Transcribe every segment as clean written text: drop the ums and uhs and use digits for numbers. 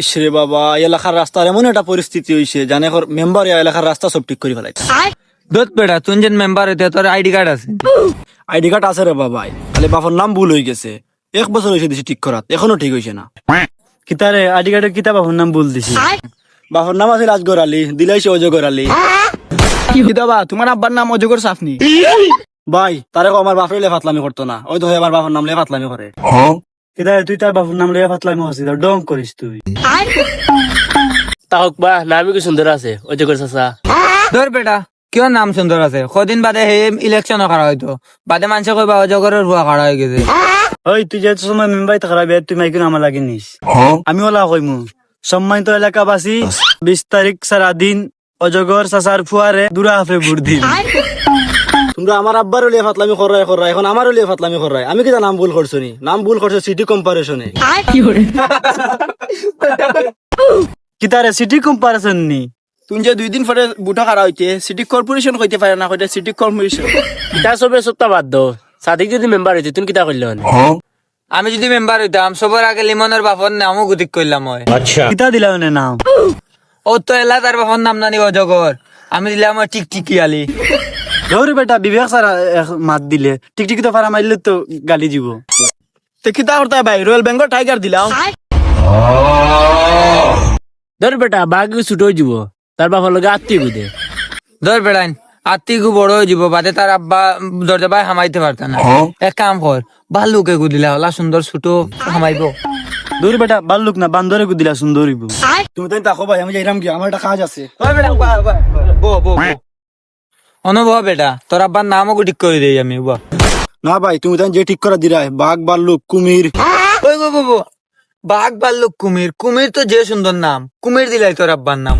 ইসরে বাবা, এলাকার রাস্তার এমন একটা পরিস্থিতি হইছে, জানে মেম্বার এলাকার রাস্তা সব ঠিক করে ফেলাইছে। দোত বেটা তুই যে মেম্বার হইতে তোর আইডি কার্ড আছে? আইডি কার্ড আছে রে বাবা, খালি বাবার নাম ভুল হয়ে গেছে। 1 বছর হয়েছে দিছি ঠিক করাত, এখনো ঠিক হয়েছে না। কিতারে আইডি কার্ডের কিতা বাবার নাম বল দিছি। বাবার নাম আছে রাজগর আলী, দিলাইছে অজগর আলী। কিতাবা তোমার আব্বার নাম অজগর সাফনি। ভাই তারে আমার বাপরে লে ফাতলামি করতো না, ওই তো আমার বাবার নাম লে ফাতলামি করে। কিতারে তুই তার বাবার নাম লইয়া ফাতলামি করছিস, ডং করিস তুই। তা হোক বা নামই কি সুন্দর আছে অজগর চাচা। ধর বেটা কিয় নাম সুন্দর আছে, কদিন বাদে হে ইলেকশন করা হয়তো, বাদে মানুষে কইবা অজগরের ভুয়া করা হয়ে গেছে। ওই তুই যে সময় মেম্বার থাকা বিয়ে তুই মাইকুন আমার লাগে নিস। আমি ওলা কইমু সম্মানিত এলাকাবাসী, 20 তারিখ সারাদিন অজগর চাচার ফুয়ারে দুরা হাফে ভোট দিন। তোমরা আমার আব্বারও লিয়ে ফাতলামি করাই, এখন আমারও লিয়ে ফাতলামি করাই। আমি কিটা নাম ভুল করছো নি? নাম ভুল করছো সিটি কম্পারেশনে। কিতারে সিটি কম্পারেশন নি? তুই যে 2 দিন পরে বুটা খারা হইতে সিটি কর্পোরেশন কইতে পারে না, কইতে সিটি কর্পোরেশন। ইটা সবে সপ্তাহ বাদ দো, সাদিক যদি মেম্বার হইতে তুমি কিতা করলে? আমি যদি মেম্বার হইতাম সবার আগে লিমনের বাপর নামও গুতিক করলাম হয়। কিতা দিলা ওনে নাম? ও তো এলা তার বাপর নাম নানি অজগর, আমি দিলাম টিকটিকি আলী। ধর বেটা বিবেক স্যার মাত দিলে টিকটিকি তো ফারা মারলে তো গালি দিব। তে কিতা করতে ভাই, রয়্যাল বেঙ্গল টাইগার দিলাম। ধর বেটা বাঘ ছুটো যাব, তার বাবার লগে আত্মীয় বুঝে। ধর বেড়াইন আত্মীয় বড় হয়ে যাব, বাদে তার আব্বা দরজা বাই হামাইতে পারত না। এক কাম কর, ভাল্লুকে গুদিলা হলা সুন্দর ছোট হামাইব। ধর বেটা বাল্লুক না বান্দরে গুদিলা সুন্দরীব। তুমি তো তাকো ভাই, আমি যাইরাম কি, আমার একটা কাজ আছে। অনুভব বেটা তোর আব্বার নামও ঠিক করে দেই আমি। না ভাই, তুমি তো যে ঠিক করে দিলাই, বাঘ ভাল্লুক কুমির। বাঘ ভাল্লুক কুমির, কুমির তো যে সুন্দর নাম, কুমির দিলাই তোর আব্বার নাম।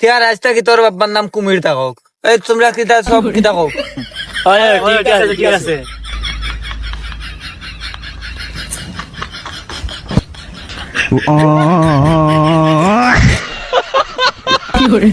তেয়ার রাস্তা কি তোর আব্বার নাম কুমির থাকক। এই তোমরা কিতা সব কি থাকক। ঠিক আছে। কি করে